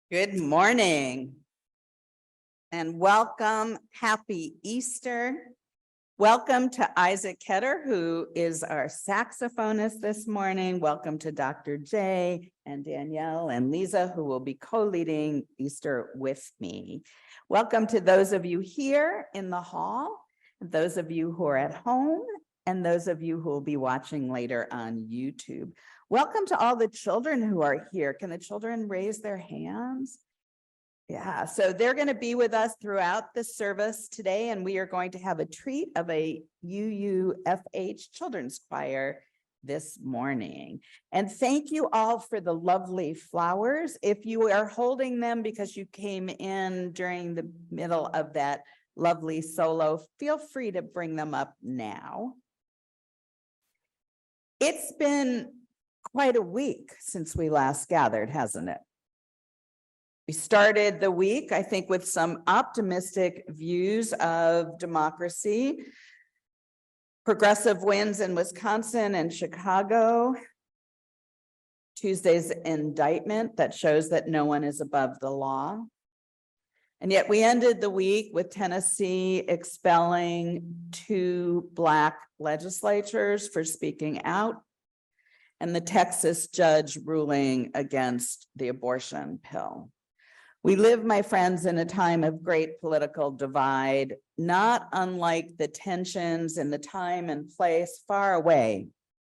Good morning and welcome. Happy Easter. Welcome to Isaac Ketter, who is our saxophonist this morning. Welcome to Dr. J and Danielle and Lisa, who will be co-leading Easter with me. Welcome to those of you here in the hall, those of you who are at home, and those of you who will be watching later on YouTube. Welcome to all the children who are here. Can the children raise their hands? Yeah, so they're going to be with us throughout the service today, and we are going to have a treat of a UUFH children's choir this morning. And thank you all for the lovely flowers. If you are holding them because you came in during the middle of that lovely solo, feel free to bring them up now. It's been quite a week since we last gathered, hasn't it? We started the week, I think, with some optimistic views of democracy. Progressive wins in Wisconsin and Chicago. Tuesday's indictment that shows that no one is above the law. And yet we ended the week with Tennessee expelling 2 Black legislators for speaking out, and the Texas judge ruling against the abortion pill. We live, my friends, in a time of great political divide, not unlike the tensions in the time and place far away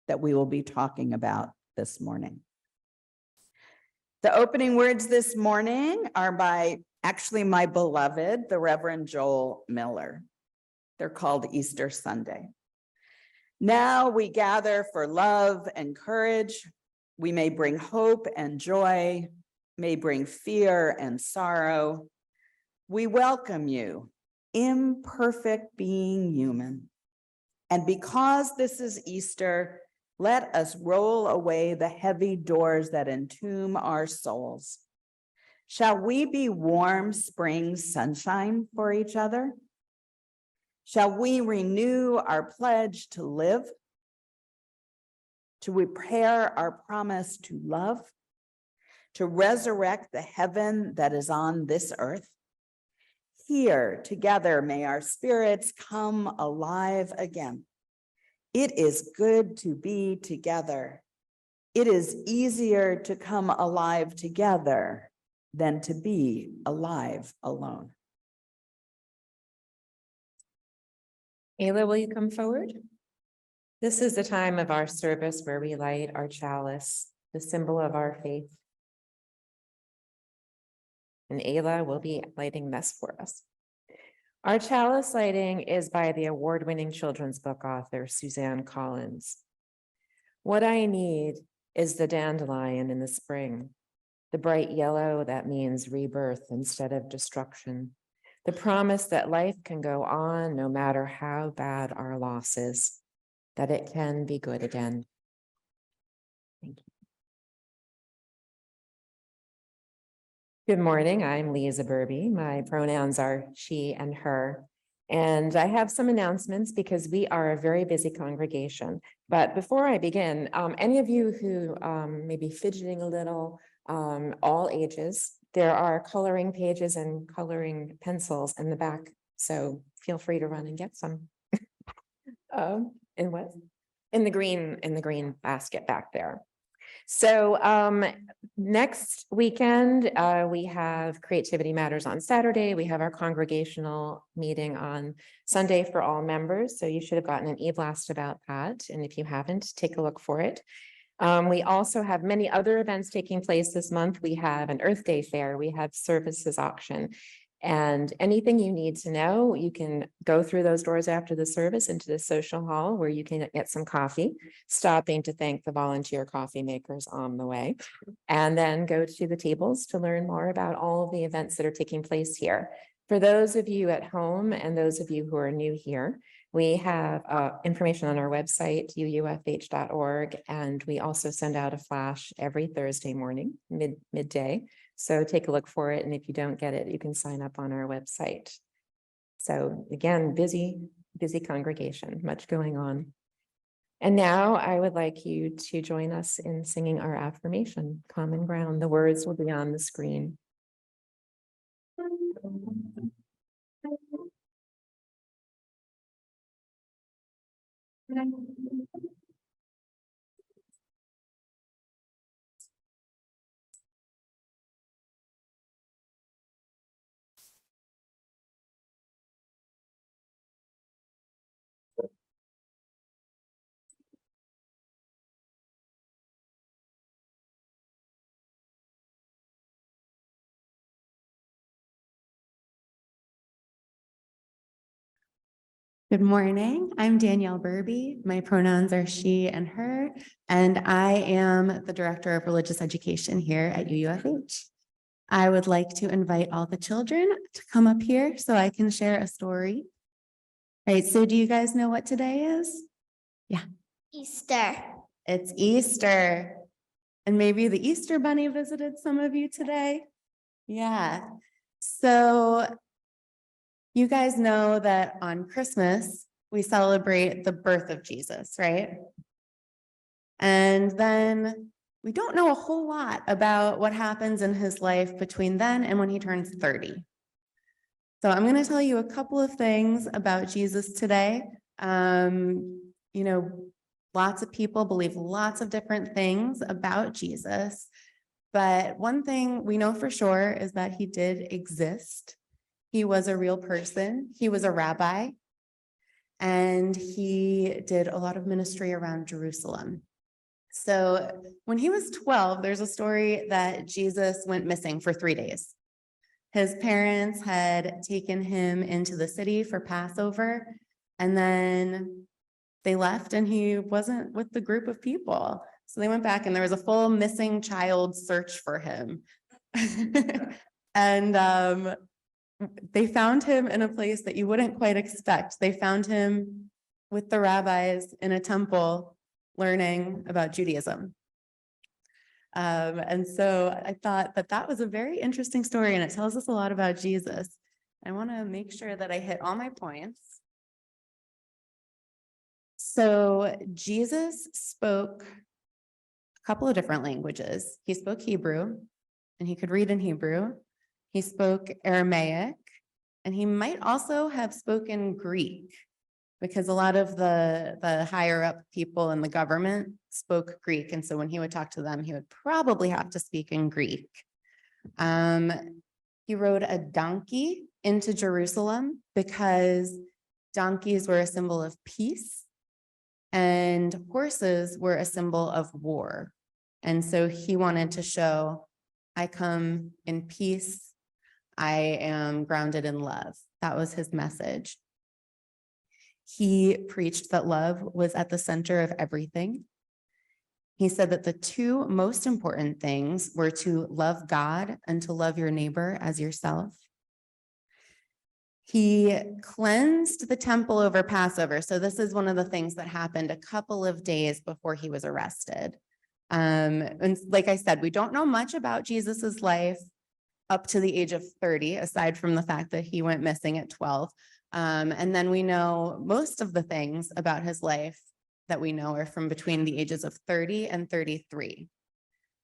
that we will be talking about this morning. The opening words this morning are by actually my beloved, the Reverend Joel Miller. They're called Easter Sunday. Now we gather for love and courage. We may bring hope and joy, may bring fear and sorrow. We welcome you, imperfect being human. And because this is Easter, let us roll away the heavy doors that entomb our souls. Shall we be warm spring sunshine for each other? Shall we renew our pledge to live, to repair our promise to love, to resurrect the heaven that is on this earth? Here together may our spirits come alive again. It is good to be together. It is easier to come alive together than to be alive alone. Ayla, will you come forward? This is the time of our service where we light our chalice, the symbol of our faith. And Ayla will be lighting this for us. Our chalice lighting is by the award-winning children's book author, Suzanne Collins. What I need is the dandelion in the spring, the bright yellow that means rebirth instead of destruction, the promise that life can go on no matter how bad our loss is, that it can be good again. Thank you. Good morning, I'm Lisa Burby. My pronouns are she and her. And I have some announcements because we are a very busy congregation. But before I begin, any of you who may be fidgeting a little, all ages, there are coloring pages and coloring pencils in the back. So feel free to run and get some. In what? In the green basket back there. So next weekend, we have Creativity Matters on Saturday. We have our congregational meeting on Sunday for all members. So you should have gotten an e-blast about that. And if you haven't, take a look for it. We also have many other events taking place this month. We have an Earth Day fair. We have services auction. And anything you need to know, you can go through those doors after the service into the social hall where you can get some coffee, stopping to thank the volunteer coffee makers on the way, and then go to the tables to learn more about all of the events that are taking place here. For those of you at home and those of you who are new here, we have information on our website, uufh.org, and we also send out a flash every Thursday morning, midday. So take a look for it. And if you don't get it, you can sign up on our website. So again, busy congregation, much going on. And now I would like you to join us in singing our affirmation, Common Ground. The words will be on the screen. Good morning. I'm Danielle Burby. My pronouns are she and her, and I am the Director of Religious Education here at UUFH. I would like to invite all the children to come up here so I can share a story. All right, so do you guys know what today is? Yeah. Easter. It's Easter. And maybe the Easter Bunny visited some of you today. Yeah. So you guys know that on Christmas, we celebrate the birth of Jesus, right? And then we don't know a whole lot about what happens in his life between then and when he turns 30. So I'm going to tell you a couple of things about Jesus today. Lots of people believe lots of different things about Jesus, but one thing we know for sure is that he did exist. He was a real person. He was a rabbi, and he did a lot of ministry around Jerusalem. So when he was 12, there's a story that Jesus went missing for 3 days. His parents had taken him into the city for Passover, and then they left and he wasn't with the group of people. So they went back and there was a full missing child search for him. And they found him in a place that you wouldn't quite expect. They found him with the rabbis in a temple learning about Judaism. And so I thought that that was a very interesting story, and it tells us a lot about Jesus. I want to make sure that I hit all my points. So Jesus spoke a couple of different languages. He spoke Hebrew, and he could read in Hebrew. He spoke Aramaic, and he might also have spoken Greek, because a lot of the higher up people in the government spoke Greek. And so when he would talk to them, he would probably have to speak in Greek. He rode a donkey into Jerusalem because donkeys were a symbol of peace and horses were a symbol of war. And so he wanted to show, I come in peace. I am grounded in love. That was his message. He preached that love was at the center of everything. He said that the two most important things were to love God and to love your neighbor as yourself. He cleansed the temple over Passover. So this is one of the things that happened a couple of days before he was arrested. And like I said, we don't know much about Jesus's life up to the age of 30, aside from the fact that he went missing at 12. And then we know most of the things about his life that we know are from between the ages of 30 and 33.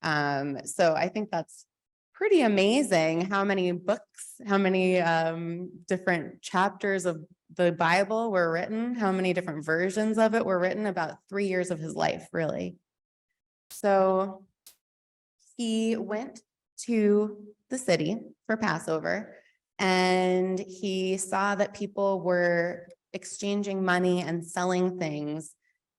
So I think that's pretty amazing how many books, how many different chapters of the Bible were written, how many different versions of it were written, about 3 years of his life, really. So he went to the city for Passover, and he saw that people were exchanging money and selling things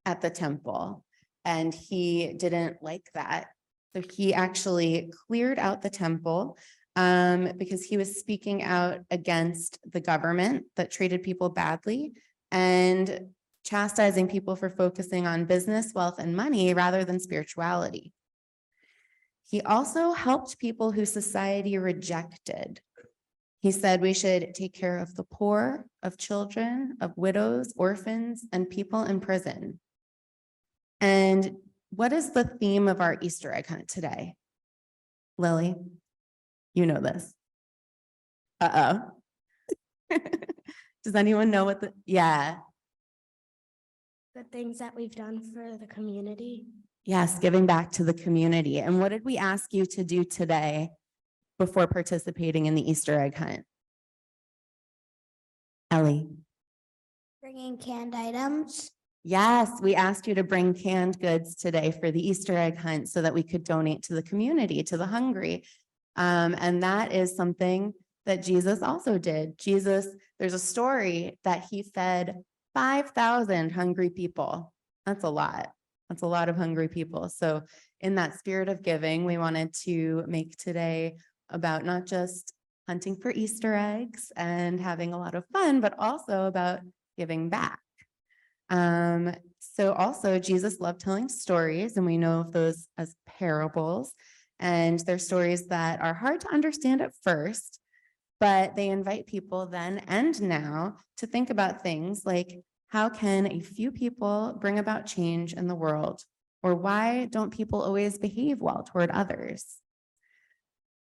at the temple, and he didn't like that. So he actually cleared out the temple because he was speaking out against the government that treated people badly and chastising people for focusing on business, wealth, and money rather than spirituality. He also helped people who society rejected. He said we should take care of the poor, of children, of widows, orphans, and people in prison. And what is the theme of our Easter egg hunt today? Lily, you know this. Uh-oh. Does anyone know what yeah. The things that we've done for the community. Yes, giving back to the community. And what did we ask you to do today before participating in the Easter egg hunt? Ellie. Bringing canned items. Yes, we asked you to bring canned goods today for the Easter egg hunt so that we could donate to the community, to the hungry. And that is something that Jesus also did. There's a story that he fed 5,000 hungry people. That's a lot. That's a lot of hungry people. So in that spirit of giving, we wanted to make today about not just hunting for Easter eggs and having a lot of fun, but also about giving back. So also Jesus loved telling stories, and we know of those as parables. And they're stories that are hard to understand at first, but they invite people then and now to think about things like, how can a few people bring about change in the world? Or why don't people always behave well toward others?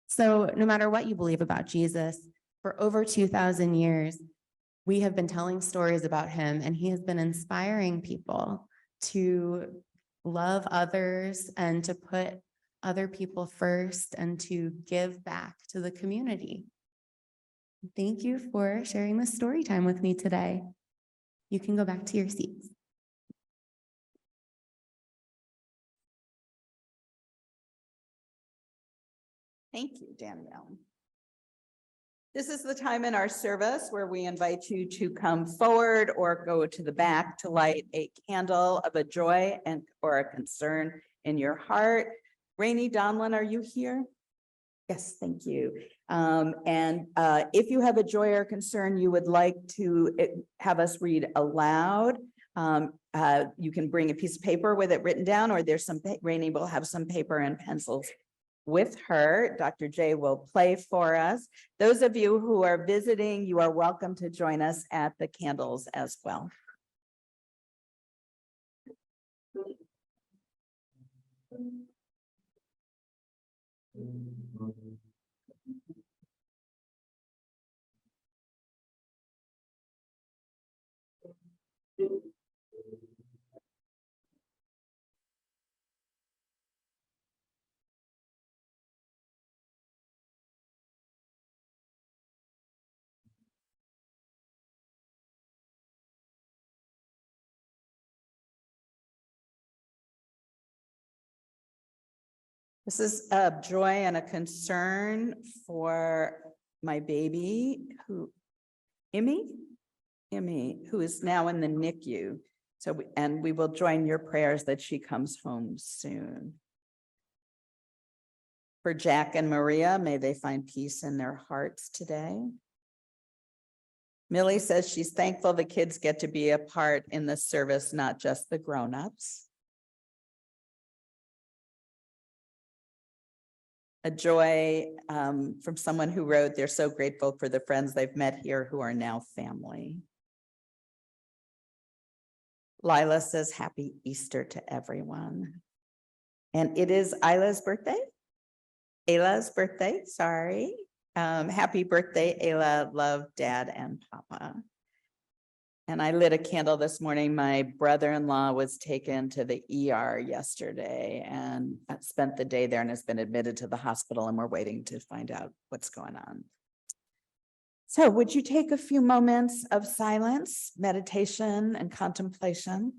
So no matter what you believe about Jesus, for over 2,000 years, we have been telling stories about him, and he has been inspiring people to love others and to put other people first and to give back to the community. Thank you for sharing this story time with me today. You can go back to your seats. Thank you, Danielle. This is the time in our service where we invite you to come forward or go to the back to light a candle of a joy and or a concern in your heart. Rainey Donlin, are you here? Yes, thank you. If you have a joy or concern you would like to have us read aloud, you can bring a piece of paper with it written down, or there's some, Rainey will have some paper and pencils with her. Dr. J will play for us. Those of you who are visiting, you are welcome to join us at the candles as well. This is a joy and a concern for my baby, Emmy, who is now in the NICU. So, and we will join your prayers that she comes home soon. For Jack and Maria, may they find peace in their hearts today. Millie says she's thankful the kids get to be a part in the service, not just the grown-ups. A joy from someone who wrote, they're so grateful for the friends they've met here who are now family. Lila says, happy Easter to everyone. And it is Isla's birthday. Ayla's birthday, sorry. Happy birthday, Ayla. Love Dad and Papa. And I lit a candle this morning. My brother-in-law was taken to the ER yesterday and spent the day there and has been admitted to the hospital, and we're waiting to find out what's going on. So would you take a few moments of silence, meditation, and contemplation?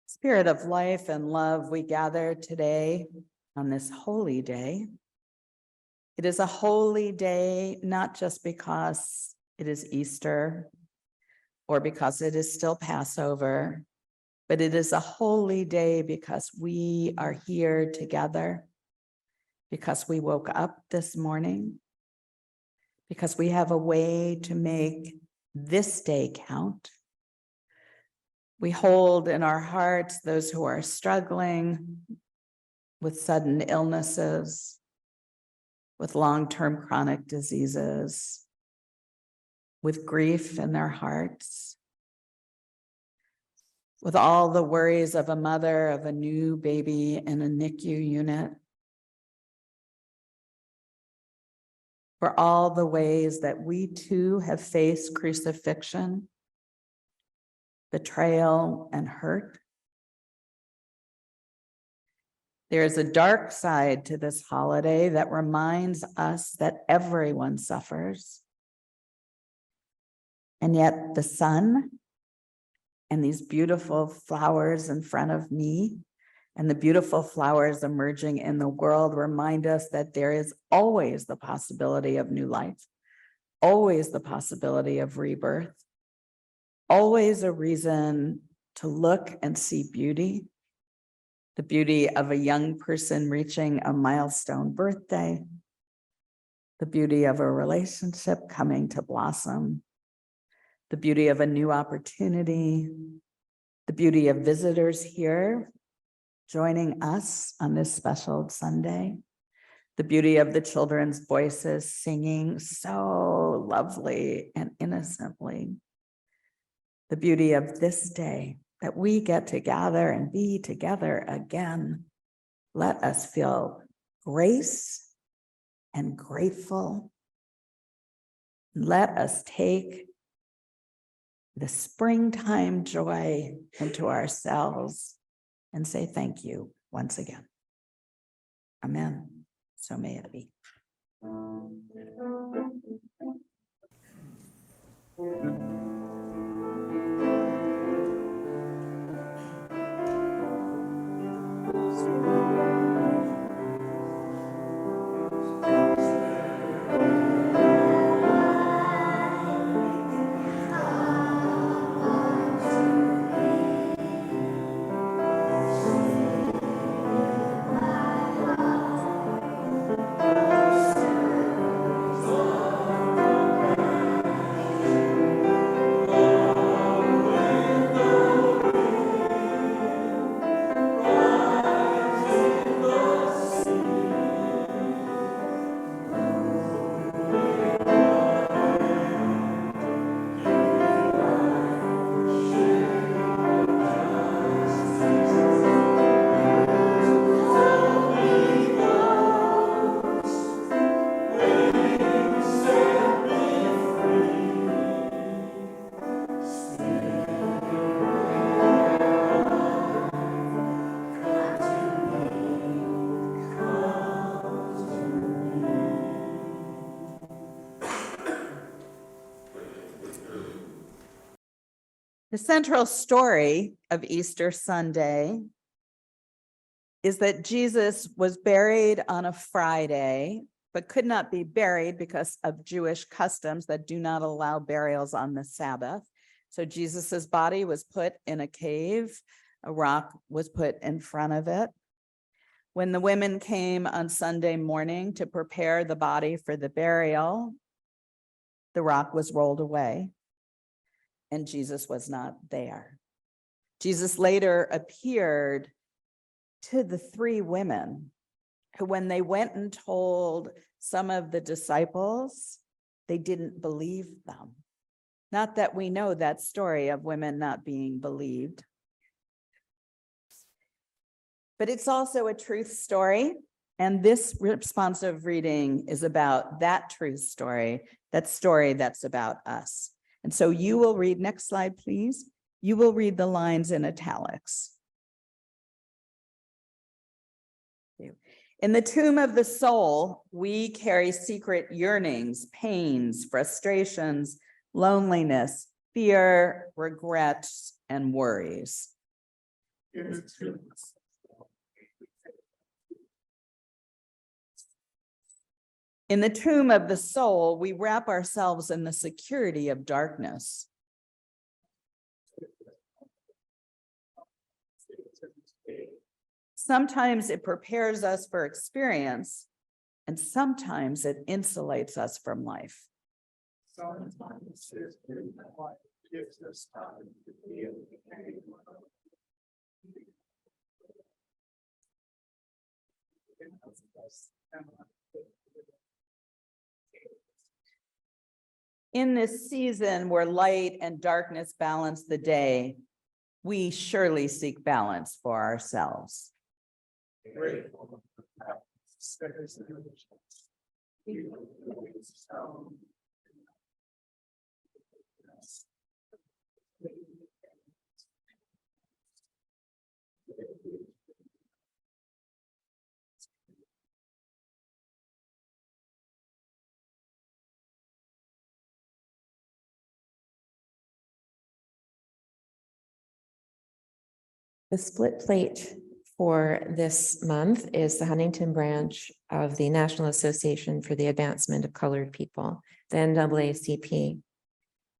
Spirit of life and love, we gather today on this holy day. It is a holy day, not just because it is Easter or because it is still Passover, but it is a holy day because we are here together, because we woke up this morning, because we have a way to make this day count. We hold in our hearts those who are struggling with sudden illnesses, with long-term chronic diseases, with grief in their hearts, with all the worries of a mother of a new baby in a NICU unit, for all the ways that we too have faced crucifixion, betrayal, and hurt. There is a dark side to this holiday that reminds us that everyone suffers. And yet the sun and these beautiful flowers in front of me and the beautiful flowers emerging in the world remind us that there is always the possibility of new life, always the possibility of rebirth, always a reason to look and see beauty, the beauty of a young person reaching a milestone birthday, the beauty of a relationship coming to blossom, the beauty of a new opportunity, the beauty of visitors here joining us on this special Sunday, the beauty of the children's voices singing so lovely and innocently, the beauty of this day that we get to gather and be together again. Let us feel grace and grateful. Let us take the springtime joy into ourselves and say thank you once again. Amen. So may it be. The central story of Easter Sunday is that Jesus was buried on a Friday, but could not be buried because of Jewish customs that do not allow burials on the Sabbath. So Jesus's body was put in a cave, a rock was put in front of it. When the women came on Sunday morning to prepare the body for the burial, the rock was rolled away. And Jesus was not there. Jesus later appeared to the three women who, when they went and told some of the disciples, they didn't believe them. Not that we know that story of women not being believed. But it's also a truth story. And this responsive reading is about that truth story, that story that's about us. And so you will read, next slide, please. You will read the lines in italics. In the tomb of the soul, we carry secret yearnings, pains, frustrations, loneliness, fear, regrets, and worries. In the tomb of the soul, we wrap ourselves in the security of darkness. Sometimes it prepares us for experience, and sometimes it insulates us from life. gives us time to feel. In this season where light and darkness balance the day, we surely seek balance for ourselves. The split plate for this month is the Huntington branch of the National Association for the Advancement of Colored People, the NAACP.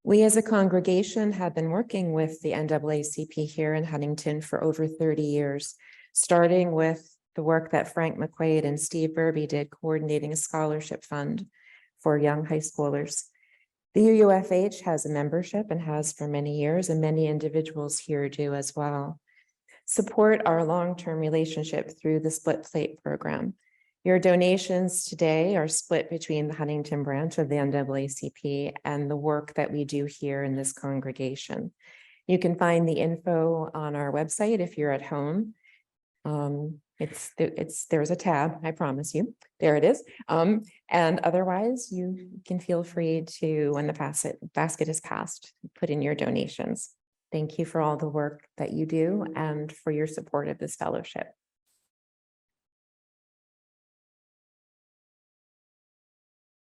We as a congregation have been working with the NAACP here in Huntington for over 30 years, starting with the work that Frank McQuaid and Steve Burby did coordinating a scholarship fund for young high schoolers. The UUFH has a membership and has for many years, and many individuals here do as well. Support our long-term relationship through the Split Plate program. Your donations today are split between the Huntington branch of the NAACP and the work that we do here in this congregation. You can find the info on our website if you're at home. There's a tab, I promise you. There it is. And otherwise, you can feel free to, when the basket is passed, put in your donations. Thank you for all the work that you do and for your support of this fellowship.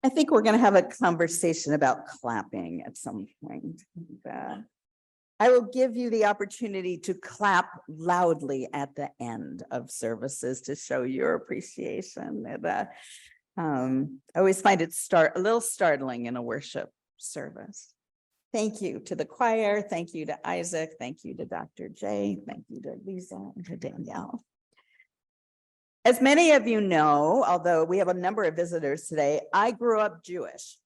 I think we're going to have a conversation about clapping at some point. I will give you the opportunity to clap loudly at the end of services to show your appreciation. I always find it a little startling in a worship service. Thank you to the choir. Thank you to Isaac. Thank you to Dr. J. Thank you to Lisa and to Danielle. As many of you know, although we have a number of visitors today, I grew up Jewish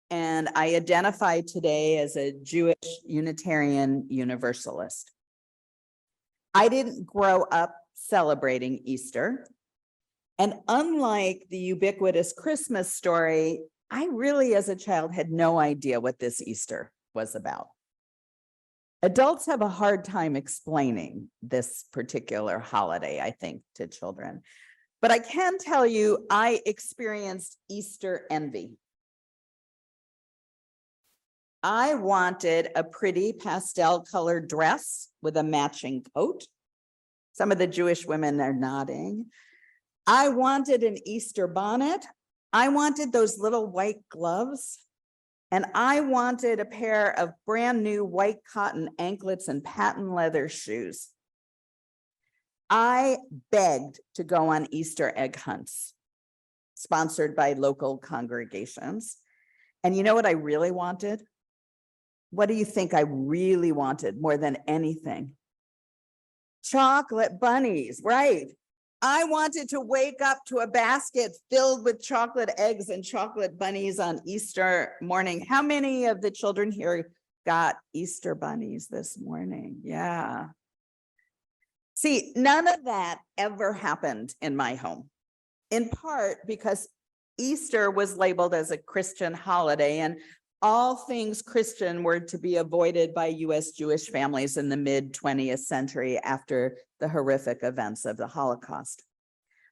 and I identify today as a Jewish Unitarian Universalist. I didn't grow up celebrating Easter. And unlike the ubiquitous Christmas story, I really, as a child, had no idea what this Easter was about. Adults have a hard time explaining this particular holiday, I think, to children. But I can tell you, I experienced Easter envy. I wanted a pretty pastel colored dress with a matching coat. Some of the Jewish women are nodding. I wanted an Easter bonnet. I wanted those little white gloves. And I wanted a pair of brand new white cotton anklets and patent leather shoes. I begged to go on Easter egg hunts, sponsored by local congregations. And you know what I really wanted? What do you think I really wanted more than anything? Chocolate bunnies, right? I wanted to wake up to a basket filled with chocolate eggs and chocolate bunnies on Easter morning. How many of the children here got Easter bunnies this morning? Yeah. See, none of that ever happened in my home, in part because Easter was labeled as a Christian holiday and all things Christian were to be avoided by U.S. Jewish families in the mid-20th century after the horrific events of the Holocaust.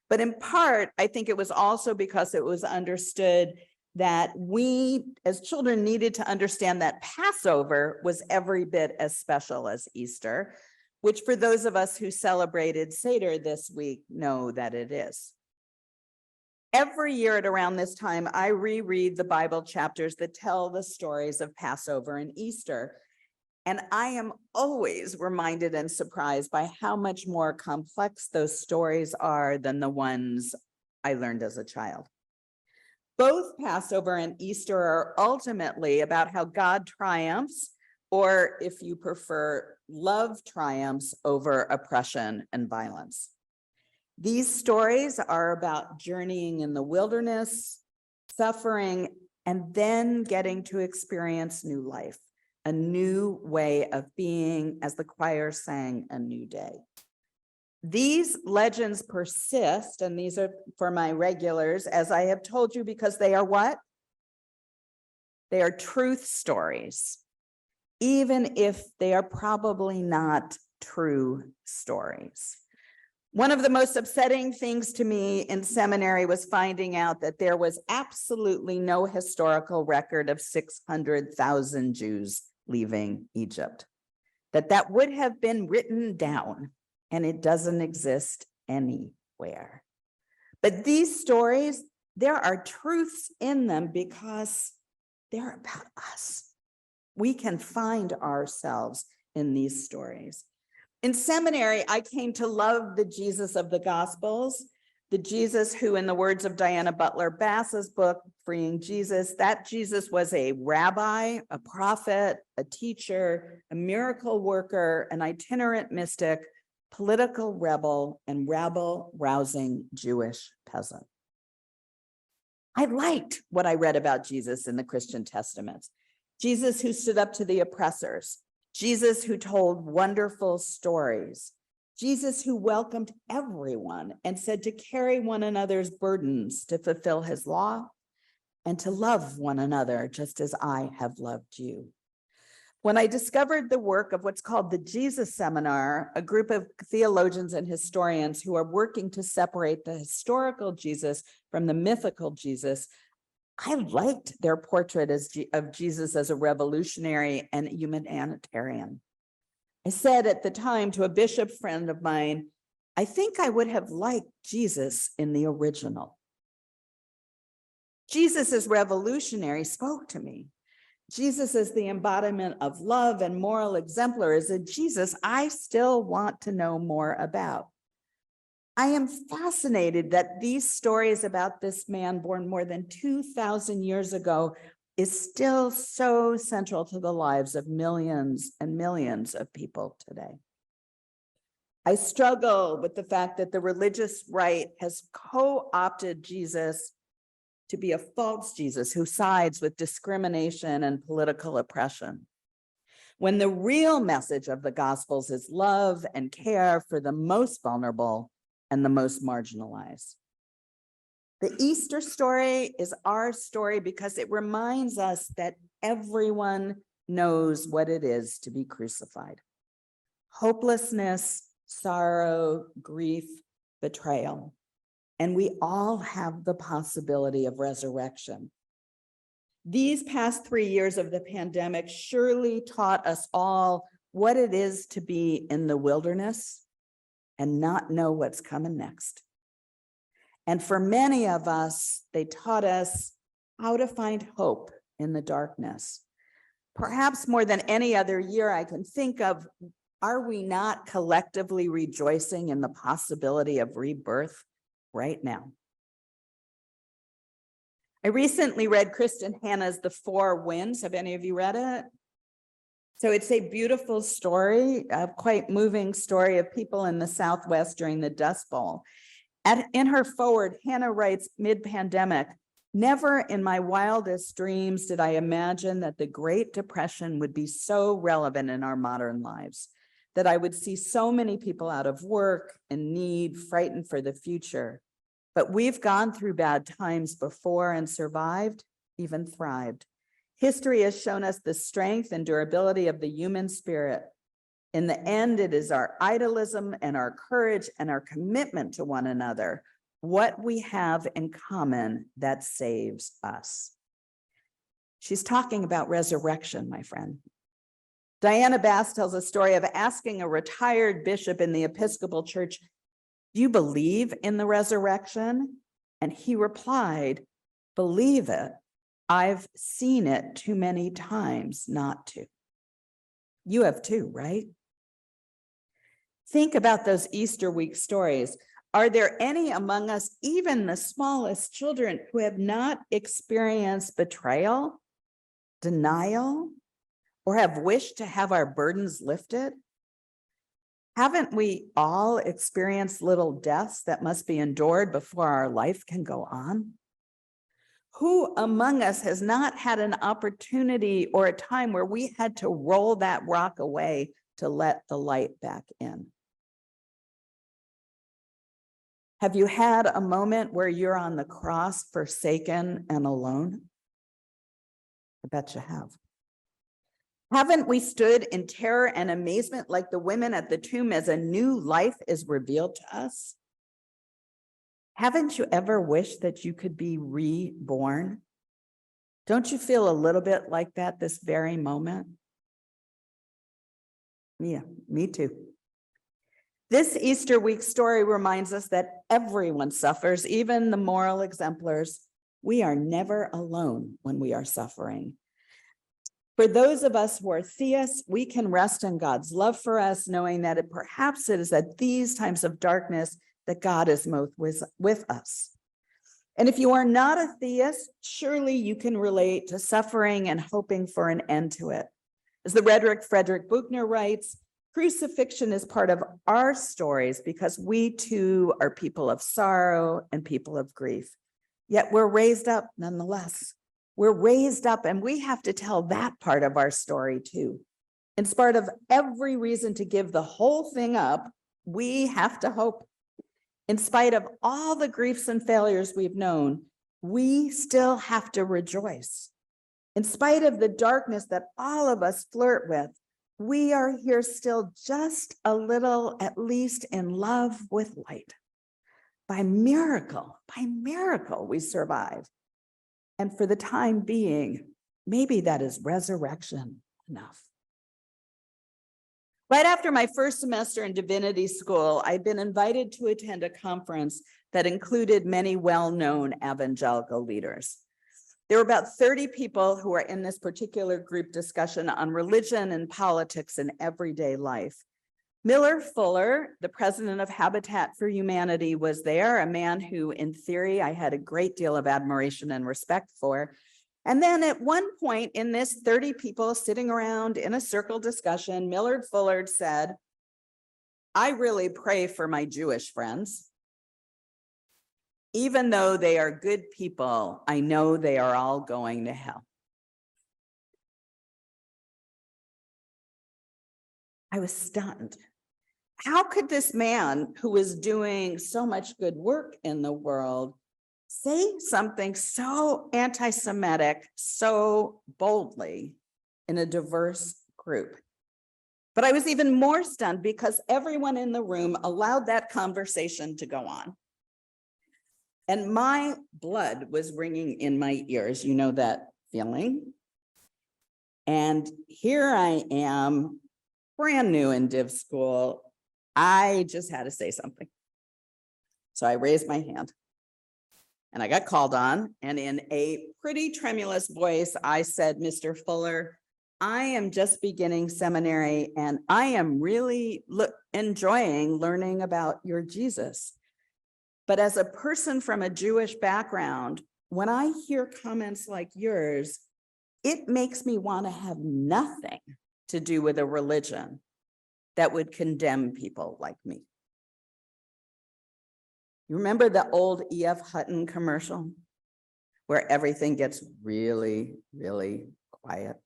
But in part, I think it was also because it was understood that we as children needed to understand that Passover was every bit as special as Easter, which for those of us who celebrated Seder this week know that it is. Every year at around this time, I reread the Bible chapters that tell the stories of Passover and Easter. And I am always reminded and surprised by how much more complex those stories are than the ones I learned as a child. Both Passover and Easter are ultimately about how God triumphs, or if you prefer, love triumphs over oppression and violence. These stories are about journeying in the wilderness, suffering, and then getting to experience new life, a new way of being, as the choir sang, a new day. These legends persist, and these are for my regulars, as I have told you, because they are what? They are truth stories, even if they are probably not true stories. One of the most upsetting things to me in seminary was finding out that there was absolutely no historical record of 600,000 Jews leaving Egypt, that would have been written down, and it doesn't exist anywhere. But these stories, there are truths in them because they're about us. We can find ourselves in these stories. In seminary, I came to love the Jesus of the Gospels, the Jesus who, in the words of Diana Butler Bass's book, Freeing Jesus, that Jesus was a rabbi, a prophet, a teacher, a miracle worker, an itinerant mystic, political rebel, and rabble-rousing Jewish peasant. I liked what I read about Jesus in the Christian testaments. Jesus who stood up to the oppressors, Jesus who told wonderful stories, Jesus who welcomed everyone and said to carry one another's burdens to fulfill his law and to love one another just as I have loved you. When I discovered the work of what's called the Jesus Seminar, a group of theologians and historians who are working to separate the historical Jesus from the mythical Jesus, I liked their portrait of Jesus as a revolutionary and humanitarian. I said at the time to a bishop friend of mine, I think I would have liked Jesus in the original. Jesus as revolutionary spoke to me. Jesus as the embodiment of love and moral exemplar is a Jesus I still want to know more about. I am fascinated that these stories about this man born more than 2,000 years ago is still so central to the lives of millions and millions of people today. I struggle with the fact that the religious right has co-opted Jesus to be a false Jesus who sides with discrimination and political oppression, when the real message of the Gospels is love and care for the most vulnerable and the most marginalized. The Easter story is our story because it reminds us that everyone knows what it is to be crucified. Hopelessness, sorrow, grief, betrayal. And we all have the possibility of resurrection. These past 3 years of the pandemic surely taught us all what it is to be in the wilderness and not know what's coming next. And for many of us, they taught us how to find hope in the darkness. Perhaps more than any other year I can think of, are we not collectively rejoicing in the possibility of rebirth right now? I recently read Kristen Hanna's The Four Winds. Have any of you read it? So it's a beautiful story, a quite moving story of people in the Southwest during the Dust Bowl. In her foreword, Hannah writes, mid-pandemic, never in my wildest dreams did I imagine that the Great Depression would be so relevant in our modern lives, that I would see so many people out of work, in need, frightened for the future. But we've gone through bad times before and survived, even thrived. History has shown us the strength and durability of the human spirit. In the end, it is our idealism and our courage and our commitment to one another, what we have in common, that saves us. She's talking about resurrection, my friend. Diana Bass tells a story of asking a retired bishop in the Episcopal Church, do you believe in the resurrection? And he replied, believe it. I've seen it too many times not to. You have too, right? Think about those Easter week stories. Are there any among us, even the smallest children, who have not experienced betrayal, denial, or have wished to have our burdens lifted? Haven't we all experienced little deaths that must be endured before our life can go on? Who among us has not had an opportunity or a time where we had to roll that rock away to let the light back in? Have you had a moment where you're on the cross, forsaken and alone? I bet you have. Haven't we stood in terror and amazement like the women at the tomb as a new life is revealed to us? Haven't you ever wished that you could be reborn? Don't you feel a little bit like that this very moment? Yeah, me too. This Easter week story reminds us that everyone suffers, even the moral exemplars. We are never alone when we are suffering. For those of us who are theists, we can rest in God's love for us, knowing that perhaps it is at these times of darkness that God is most with us. And if you are not a theist, surely you can relate to suffering and hoping for an end to it. As the Rhetoric Frederick Buchner writes, crucifixion is part of our stories because we too are people of sorrow and people of grief. Yet we're raised up nonetheless. We're raised up and we have to tell that part of our story too. In spite of every reason to give the whole thing up, we have to hope. In spite of all the griefs and failures we've known, we still have to rejoice. In spite of the darkness that all of us flirt with, we are here still just a little, at least in love with light. By miracle, we survive. And for the time being, maybe that is resurrection enough. Right after my first semester in divinity school, I'd been invited to attend a conference that included many well-known evangelical leaders. There were about 30 people who were in this particular group discussion on religion and politics and everyday life. Miller Fuller, the president of Habitat for Humanity, was there, a man who, in theory, I had a great deal of admiration and respect for. And then at one point in this 30 people sitting around in a circle discussion, Millard Fuller said, "I really pray for my Jewish friends. Even though they are good people, I know they are all going to hell." I was stunned. How could this man who was doing so much good work in the world say something so anti-Semitic so boldly in a diverse group? But I was even more stunned because everyone in the room allowed that conversation to go on. And my blood was ringing in my ears. You know that feeling? And here I am, brand new in div school. I just had to say something. So I raised my hand and I got called on, and in a pretty tremulous voice, I said, "Mr. Fuller, I am just beginning seminary and I am really enjoying learning about your Jesus. But as a person from a Jewish background, when I hear comments like yours, it makes me want to have nothing to do with a religion that would condemn people like me." You remember the old E.F. Hutton commercial where everything gets really, really quiet?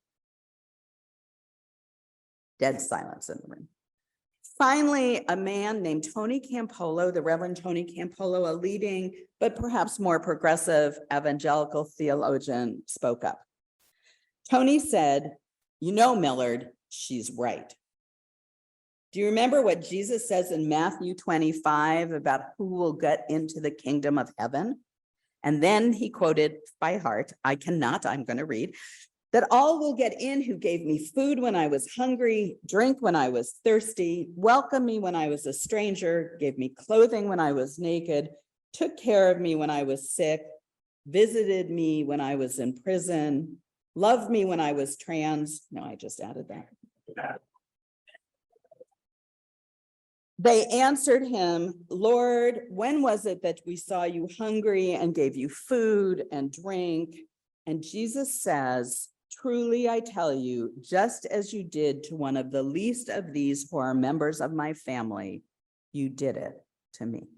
Dead silence in the room. Finally, a man named Tony Campolo, the Reverend Tony Campolo, a leading but perhaps more progressive evangelical theologian, spoke up. Tony said, "You know, Millard, she's right. Do you remember what Jesus says in Matthew 25 about who will get into the kingdom of heaven?" And then he quoted by heart, I'm going to read, "That all will get in who gave me food when I was hungry, drink when I was thirsty, welcomed me when I was a stranger, gave me clothing when I was naked, took care of me when I was sick, visited me when I was in prison, loved me when I was trans." No, I just added that. They answered him, "Lord, when was it that we saw you hungry and gave you food and drink?" And Jesus says, "Truly, I tell you, just as you did to one of the least of these who are members of my family, you did it to me."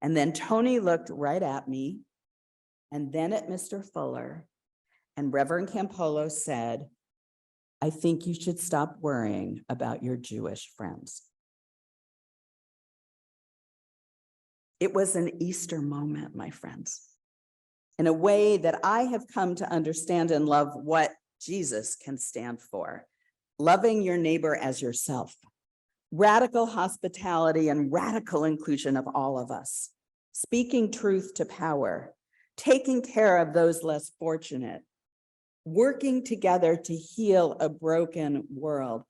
And then Tony looked right at me and then at Mr. Fuller, and Reverend Campolo said, I think you should stop worrying about your Jewish friends. It was an Easter moment, my friends, in a way that I have come to understand and love what Jesus can stand for. Loving your neighbor as yourself, radical hospitality and radical inclusion of all of us, speaking truth to power, taking care of those less fortunate, working together to heal a broken world.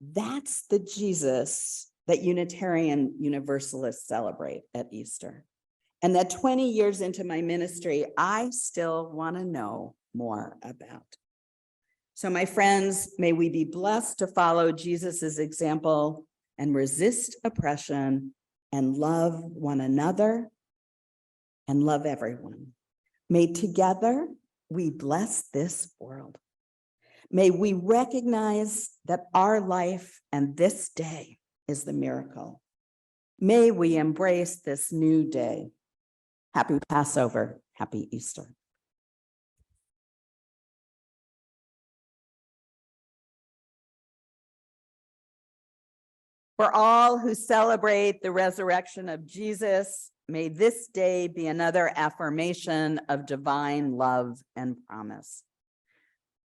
That's the Jesus that Unitarian Universalists celebrate at Easter. And that 20 years into my ministry, I still want to know more about. So my friends, may we be blessed to follow Jesus's example and resist oppression and love one another and love everyone. May together we bless this world. May we recognize that our life and this day is the miracle. May we embrace this new day. Happy Passover, happy Easter. For all who celebrate the resurrection of Jesus, may this day be another affirmation of divine love and promise.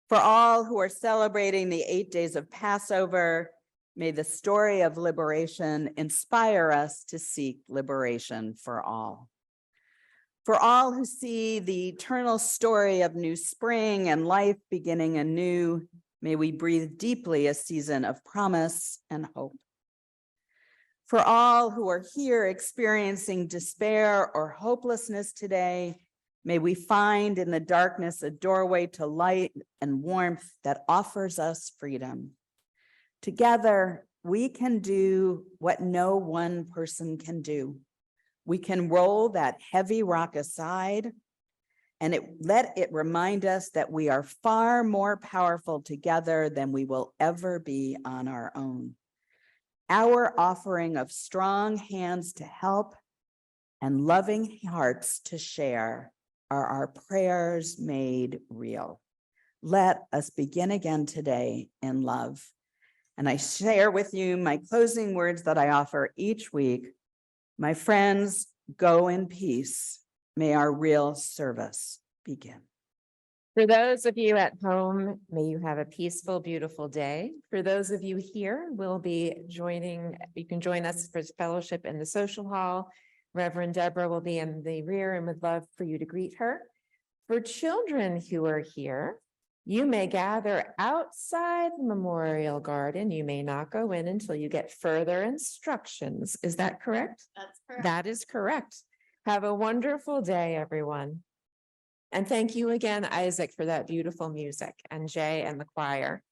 For all who are celebrating the 8 days of Passover, may the story of liberation inspire us to seek liberation for all. For all who see the eternal story of new spring and life beginning anew, may we breathe deeply a season of promise and hope. For all who are here experiencing despair or hopelessness today, may we find in the darkness a doorway to light and warmth that offers us freedom. Together, we can do what no one person can do. We can roll that heavy rock aside and let it remind us that we are far more powerful together than we will ever be on our own. Our offering of strong hands to help and loving hearts to share are our prayers made real. Let us begin again today in love. And I share with you my closing words that I offer each week. My friends, go in peace. May our real service begin. For those of you at home, may you have a peaceful, beautiful day. For those of you here, we'll be joining, you can join us for fellowship in the social hall. Reverend Debra will be in the rear and would love for you to greet her. For children who are here, you may gather outside the Memorial Garden. You may not go in until you get further instructions. Is that correct? That's correct. That is correct. Have a wonderful day, everyone. And thank you again, Isaac, for that beautiful music, and Jay and the choir.